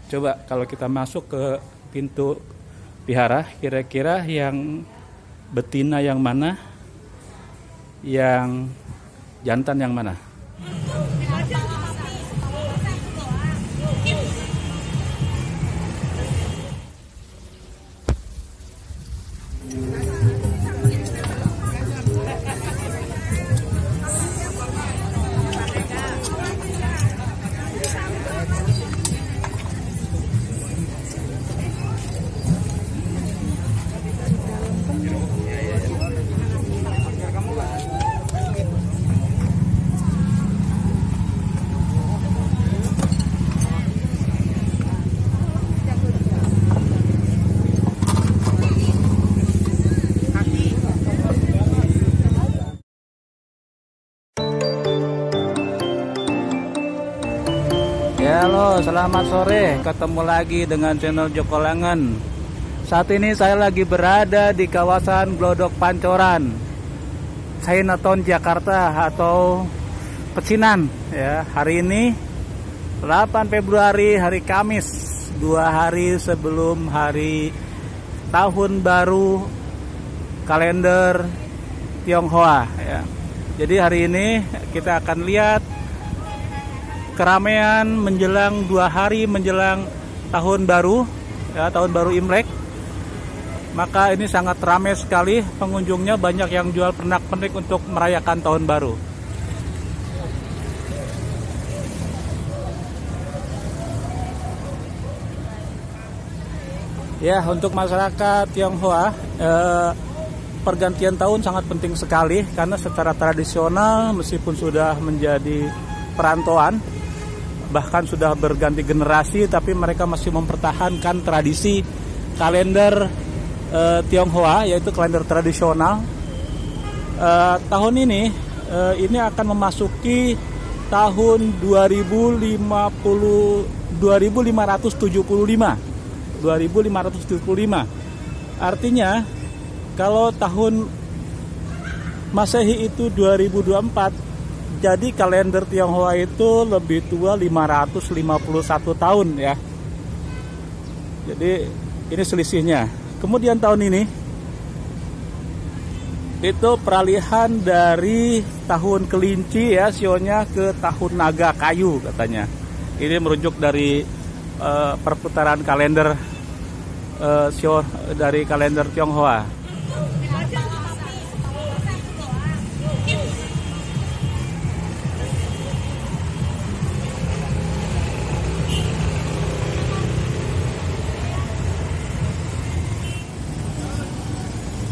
Coba kalau kita masuk ke pintu vihara, kira-kira yang betina yang mana, yang jantan yang mana? Halo, selamat sore. Ketemu lagi dengan channel Joko Langen. Saat ini saya lagi berada di kawasan Glodok Pancoran, Chinatown Jakarta atau Pecinan ya. Hari ini 8 Februari, hari Kamis, 2 hari sebelum hari tahun baru kalender Tionghoa ya. Jadi hari ini kita akan lihat keramaian menjelang 2 hari menjelang tahun baru ya, tahun baru Imlek. Maka ini sangat ramai sekali pengunjungnya, banyak yang jual pernak-pernik untuk merayakan tahun baru. Ya, untuk masyarakat Tionghoa pergantian tahun sangat penting sekali karena secara tradisional meskipun sudah menjadi perantauan, bahkan sudah berganti generasi, tapi mereka masih mempertahankan tradisi kalender Tionghoa, yaitu kalender tradisional. Tahun ini akan memasuki tahun 2575. Artinya kalau tahun Masehi itu 2024, jadi kalender Tionghoa itu lebih tua 551 tahun ya. Jadi ini selisihnya. Kemudian tahun ini itu peralihan dari tahun kelinci ya, sionya, ke tahun naga kayu katanya. Ini merujuk dari perputaran kalender sio dari kalender Tionghoa.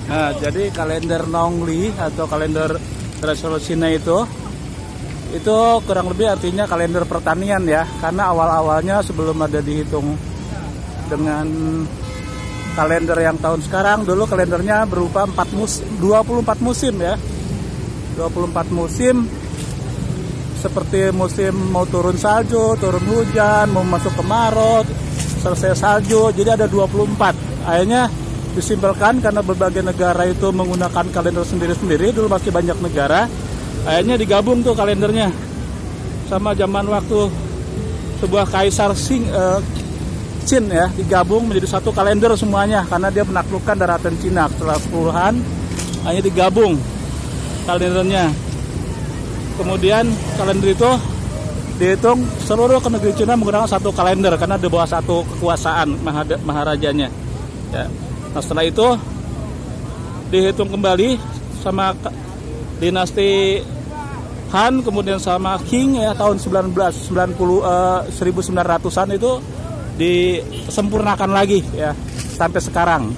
Nah, jadi kalender Nongli atau kalender tradisional Cina itu kurang lebih artinya kalender pertanian ya, karena awal-awalnya sebelum ada dihitung dengan kalender yang tahun sekarang, dulu kalendernya berupa 24 musim ya. 24 musim, seperti musim mau turun salju, turun hujan, mau masuk kemarau, selesai salju, jadi ada 24. Akhirnya disimpelkan karena berbagai negara itu menggunakan kalender sendiri-sendiri, dulu masih banyak negara, akhirnya digabung tuh kalendernya sama zaman waktu sebuah kaisar Qin ya, digabung menjadi satu kalender semuanya karena dia menaklukkan daratan Cina. Setelah puluhan hanya digabung kalendernya. Kemudian kalender itu dihitung seluruh negeri Cina menggunakan satu kalender karena di bawah satu kekuasaan maharajanya ya. Nah, setelah itu dihitung kembali sama dinasti Han, kemudian sama Qing ya, tahun 1900-an itu disempurnakan lagi ya sampai sekarang.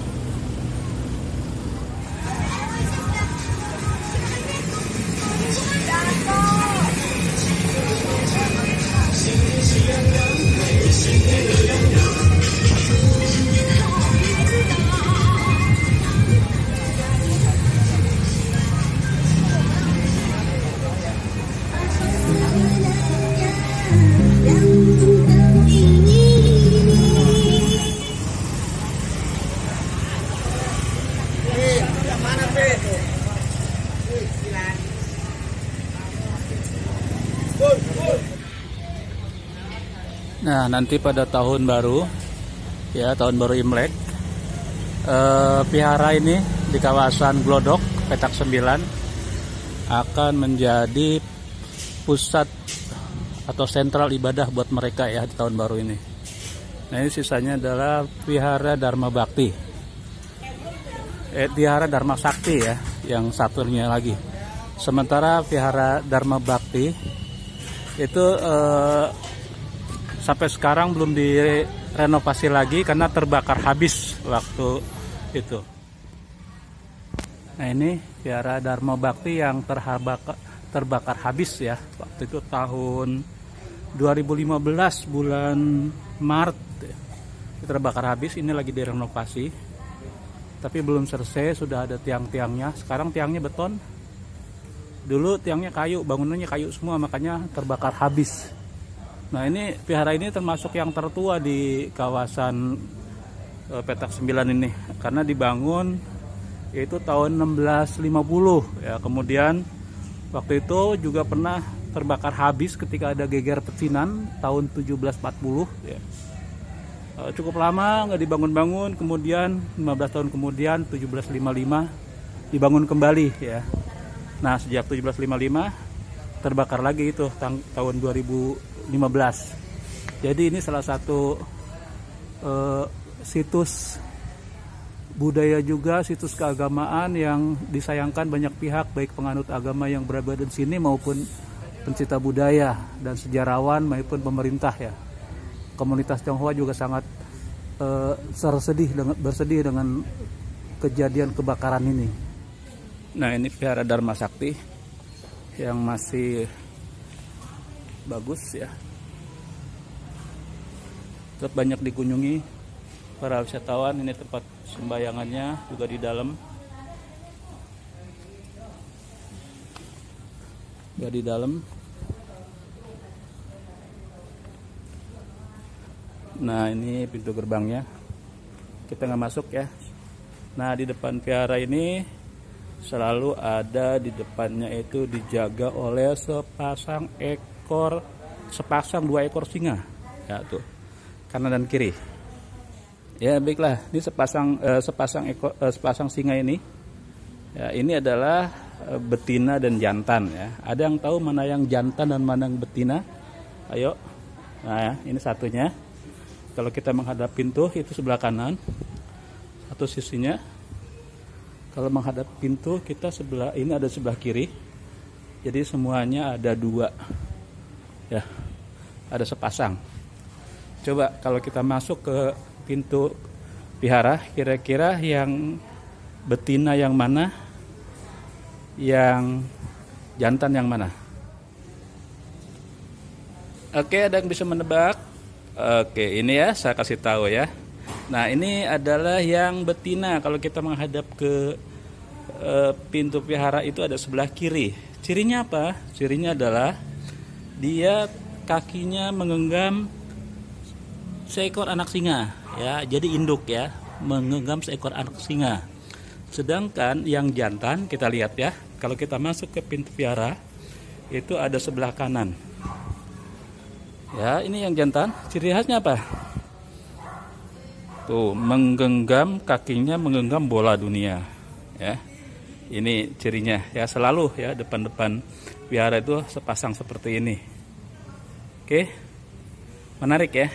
nanti pada tahun baru, ya tahun baru Imlek, vihara ini di kawasan Glodok, Petak 9 akan menjadi pusat atau sentral ibadah buat mereka ya di tahun baru ini. Nah ini sisanya adalah vihara Dharma Bakti, vihara Dharma Sakti ya, yang satunya lagi. Sementara vihara Dharma Bakti itu sampai sekarang belum direnovasi lagi karena terbakar habis waktu itu. Nah ini vihara Dharma Bakti yang terbakar habis ya, waktu itu tahun 2015 bulan Maret terbakar habis. Ini lagi direnovasi tapi belum selesai, sudah ada tiang-tiangnya. Sekarang tiangnya beton, dulu tiangnya kayu, bangunannya kayu semua, makanya terbakar habis. Nah ini vihara ini termasuk yang tertua di kawasan Petak 9 ini karena dibangun itu tahun 1650 ya. Kemudian waktu itu juga pernah terbakar habis ketika ada geger pecinan tahun 1740 ya. Cukup lama nggak dibangun-bangun, kemudian 15 tahun kemudian 1755 dibangun kembali ya. Nah sejak 1755 terbakar lagi itu tahun 2015. Jadi ini salah satu situs budaya juga, situs keagamaan yang disayangkan banyak pihak, baik penganut agama yang berada di sini maupun pencinta budaya dan sejarawan maupun pemerintah ya. Komunitas Tionghoa juga sangat bersedih dengan kejadian kebakaran ini. Nah ini vihara Dharma Sakti yang masih bagus ya, tetap banyak dikunjungi para wisatawan. Ini tempat sembayangannya juga di dalam. Ya di dalam. Nah ini pintu gerbangnya, kita nggak masuk ya. Nah di depan vihara ini selalu ada, di depannya itu dijaga oleh sepasang dua ekor singa ya tuh, kanan dan kiri. Ya baiklah, ini sepasang singa ini ya, ini adalah betina dan jantan ya. Ada yang tahu mana yang jantan dan mana yang betina? Ayo. Nah ya, ini satunya. Kalau kita menghadap pintu itu sebelah kanan, satu sisinya. Kalau menghadap pintu kita sebelah ini ada sebelah kiri. Jadi semuanya ada dua ya, ada sepasang. Coba kalau kita masuk ke pintu vihara, kira-kira yang betina yang mana, yang jantan yang mana? Oke, ada yang bisa menebak? Oke, ini ya saya kasih tahu ya. Nah ini adalah yang betina. Kalau kita menghadap ke pintu vihara itu ada sebelah kiri. Cirinya apa? Cirinya adalah dia kakinya menggenggam seekor anak singa ya, jadi induk ya, menggenggam seekor anak singa. Sedangkan yang jantan kita lihat ya, kalau kita masuk ke pintu vihara itu ada sebelah kanan ya. Ini yang jantan, ciri khasnya apa? Tuh, menggenggam kakinya, menggenggam bola dunia ya. Ini cirinya ya, selalu ya depan-depan vihara itu sepasang seperti ini. Oke, menarik ya.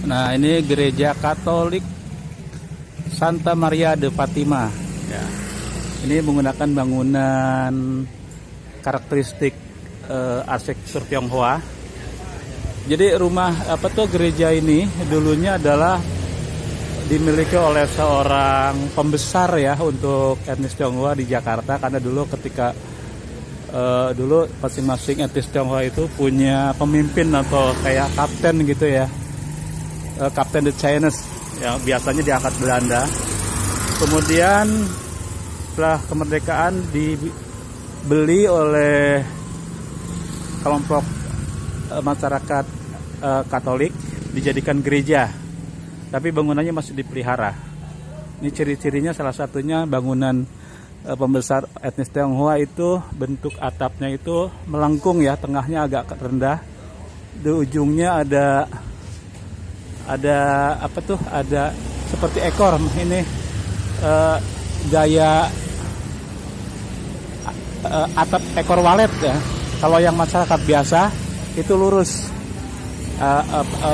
Nah, ini gereja Katolik Santa Maria de Fatima. Ya. Ini menggunakan bangunan karakteristik arsitektur Tionghoa. Jadi gereja ini dulunya adalah dimiliki oleh seorang pembesar ya untuk etnis Tionghoa di Jakarta, karena dulu ketika dulu masing-masing etnis Tionghoa itu punya pemimpin atau kayak kapten gitu ya, kapten the Chinese yang biasanya diangkat Belanda. Kemudian setelah kemerdekaan dibeli oleh kelompok masyarakat Katolik, dijadikan gereja. Tapi bangunannya masih dipelihara. Ini ciri-cirinya salah satunya bangunan pembesar etnis Tionghoa itu bentuk atapnya itu melengkung ya, tengahnya agak rendah. Di ujungnya ada seperti ekor. Ini gaya atap ekor walet ya. Kalau yang masyarakat biasa itu lurus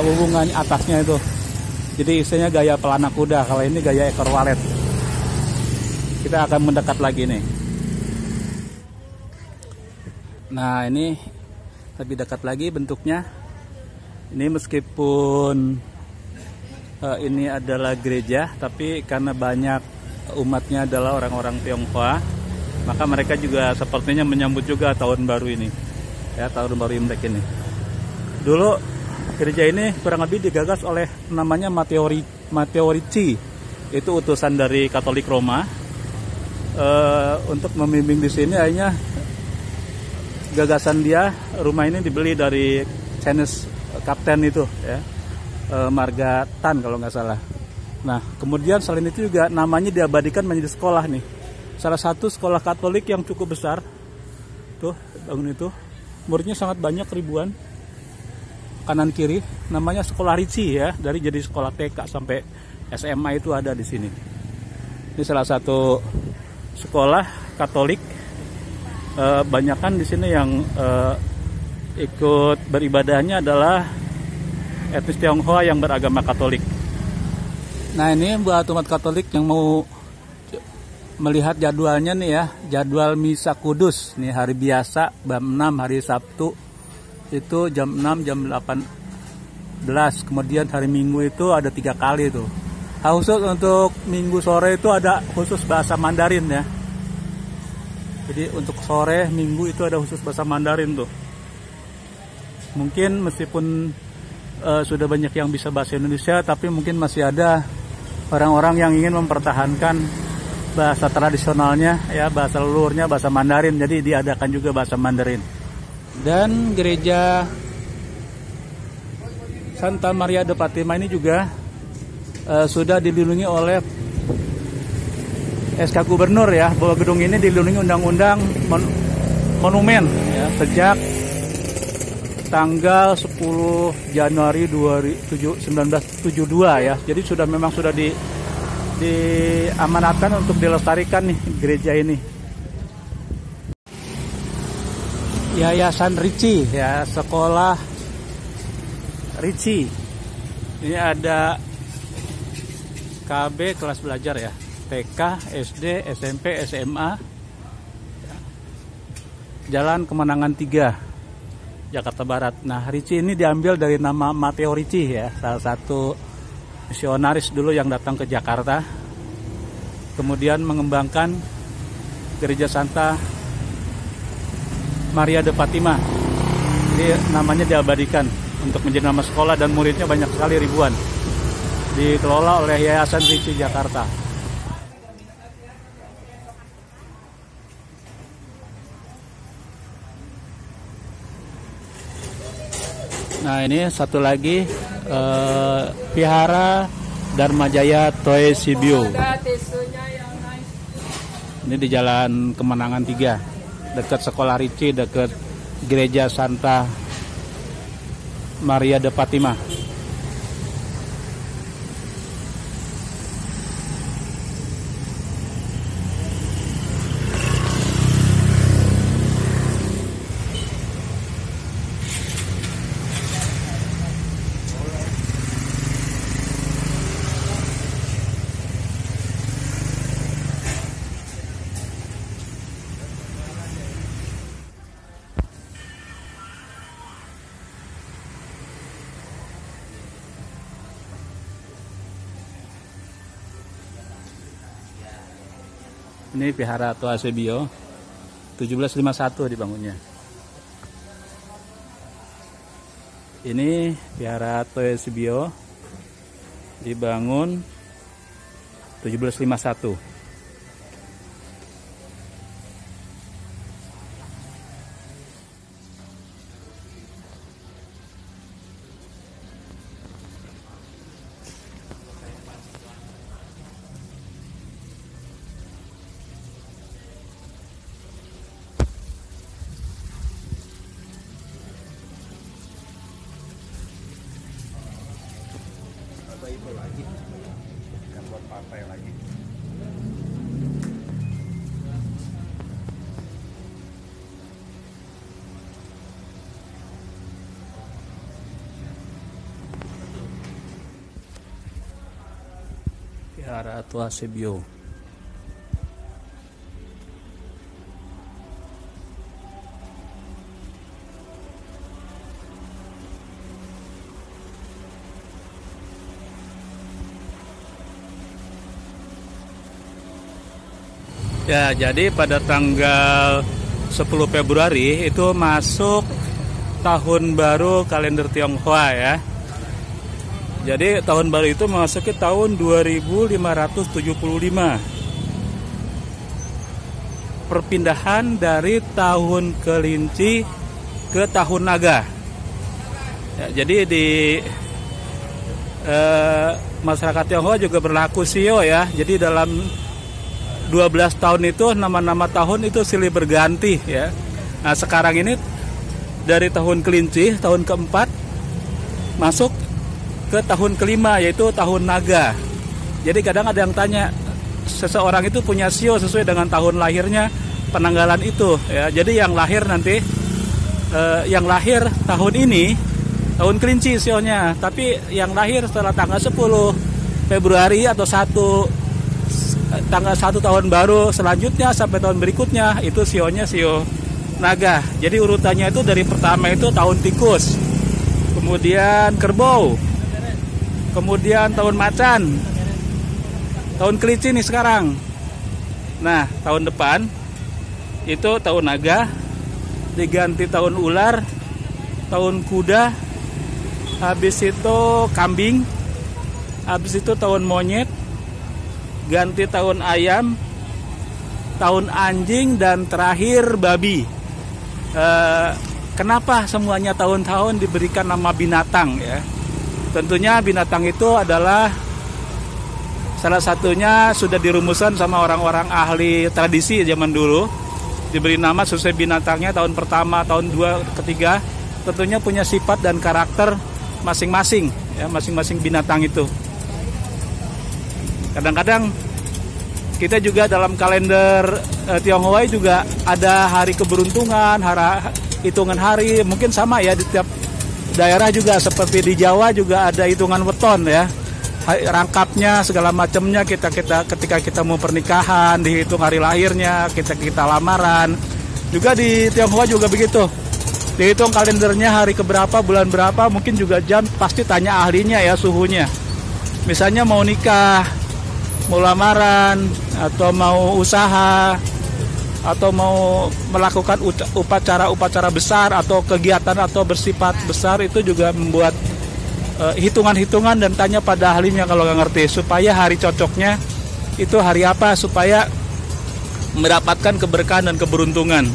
hubungan atasnya itu. Jadi istilahnya gaya pelana kuda, kalau ini gaya ekor walet. Kita akan mendekat lagi nih. Nah, ini lebih dekat lagi bentuknya. Ini meskipun ini adalah gereja, tapi karena banyak umatnya adalah orang-orang Tionghoa, maka mereka juga sepertinya menyambut juga tahun baru ini. Ya, tahun baru Imlek ini. Dulu gereja ini kurang lebih digagas oleh namanya Matteo Ricci, itu utusan dari Katolik Roma untuk membimbing di sini. Akhirnya gagasan dia, rumah ini dibeli dari Chinese kapten itu ya, Marga Tan kalau nggak salah. Nah, kemudian selain itu juga namanya diabadikan menjadi sekolah nih, salah satu sekolah Katolik yang cukup besar tuh, bangun itu muridnya sangat banyak, ribuan. Kanan kiri namanya sekolah Ricci ya, dari jadi sekolah TK sampai SMA itu ada di sini. Ini salah satu sekolah Katolik. Banyakan di sini yang ikut beribadahnya adalah etnis Tionghoa yang beragama Katolik. Nah, ini buat umat Katolik yang mau melihat jadwalnya nih ya, jadwal Misa Kudus nih, hari biasa jam 6, hari Sabtu itu jam 6, jam 18. Kemudian hari Minggu itu ada 3 kali tuh. Khusus untuk Minggu sore itu ada khusus bahasa Mandarin ya. Jadi untuk sore Minggu itu ada khusus bahasa Mandarin tuh. Mungkin meskipun sudah banyak yang bisa bahasa Indonesia, tapi mungkin masih ada orang-orang yang ingin mempertahankan bahasa tradisionalnya ya, bahasa leluhurnya bahasa Mandarin. Jadi diadakan juga bahasa Mandarin. Dan gereja Santa Maria de Fatima ini juga sudah dilindungi oleh SK Gubernur ya, bahwa gedung ini dilindungi undang-undang monumen ya, sejak tanggal 10 Januari 1972 ya. Jadi memang sudah diamanatkan untuk dilestarikan nih gereja ini. Yayasan Ricci ya, sekolah Ricci. Ini ada KB kelas belajar ya, TK, SD, SMP, SMA. Jalan Kemenangan 3, Jakarta Barat. Nah, Ricci ini diambil dari nama Matteo Ricci ya, salah satu misionaris dulu yang datang ke Jakarta. Kemudian mengembangkan gereja Santa Maria de Fatima. Jadi namanya diabadikan untuk menjadi nama sekolah dan muridnya banyak sekali, ribuan. Dikelola oleh Yayasan Ricci Jakarta. Nah, ini satu lagi Vihara Dharmajaya Toe Sibyo. Ini di Jalan Kemenangan 3. Dekat sekolah Ricci, dekat gereja Santa Maria de Fatima. Ini Vihara Tua Sebio 1751 dibangunnya. Ini Vihara Tua Sebio dibangun 1751. Itu lagi kan buat partai lagi. Vihara Tua Sebio. Ya, jadi pada tanggal 10 Februari itu masuk tahun baru kalender Tionghoa ya. Jadi tahun baru itu memasuki tahun 2575. Perpindahan dari tahun kelinci ke tahun naga. Ya, jadi di masyarakat Tionghoa juga berlaku Sio ya. Jadi dalam 12 tahun itu nama-nama tahun itu silih berganti ya. Nah sekarang ini dari tahun kelinci tahun keempat masuk ke tahun kelima yaitu tahun naga. Jadi kadang ada yang tanya seseorang itu punya sio sesuai dengan tahun lahirnya penanggalan itu ya. Jadi yang lahir nanti yang lahir tahun ini tahun kelinci sionya, tapi yang lahir setelah tanggal 10 Februari atau tanggal 1 tahun baru selanjutnya sampai tahun berikutnya itu sionya sio naga. Jadi urutannya itu dari pertama itu tahun tikus, kemudian kerbau, kemudian tahun macan, tahun kelinci nih sekarang. Nah tahun depan itu tahun naga, diganti tahun ular, tahun kuda, habis itu kambing, habis itu tahun monyet, ganti tahun ayam, tahun anjing, dan terakhir babi. Kenapa semuanya tahun-tahun diberikan nama binatang ya? Tentunya binatang itu adalah salah satunya sudah dirumuskan sama orang-orang ahli tradisi zaman dulu. Diberi nama sesuai binatangnya tahun pertama, tahun 2, ketiga. Tentunya punya sifat dan karakter masing-masing ya, masing-masing binatang itu. Kadang-kadang kita juga dalam kalender Tionghoa juga ada hari keberuntungan, hitungan hari, mungkin sama ya di tiap daerah juga. Seperti di Jawa juga ada hitungan weton ya, rangkapnya segala macamnya. Ketika kita mau pernikahan dihitung hari lahirnya, kita lamaran. Juga di Tionghoa juga begitu, dihitung kalendernya hari keberapa, bulan berapa, mungkin juga jam, pasti tanya ahlinya ya suhunya. Misalnya mau nikah, mau lamaran, atau mau usaha, atau mau melakukan upacara-upacara besar atau kegiatan atau bersifat besar, itu juga membuat hitungan-hitungan dan tanya pada ahlinya kalau nggak ngerti, supaya hari cocoknya itu hari apa supaya mendapatkan keberkahan dan keberuntungan.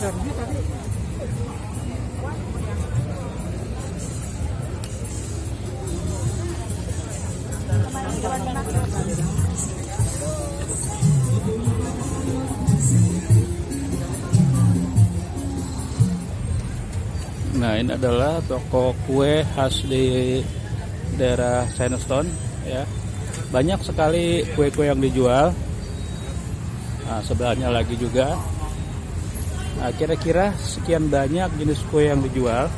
Nah, ini adalah toko kue khas di daerah Chinatown ya. Banyak sekali kue-kue yang dijual. Nah, sebelahnya lagi juga. Nah, kira-kira sekian banyak jenis kue yang dijual.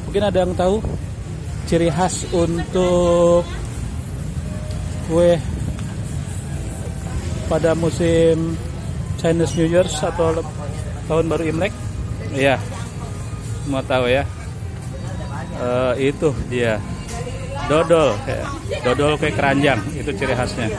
Mungkin ada yang tahu ciri khas untuk kue pada musim Chinese New Year atau tahun baru Imlek? Iya. Mau tahu ya? Itu dia dodol, dodol kue keranjang, itu ciri khasnya.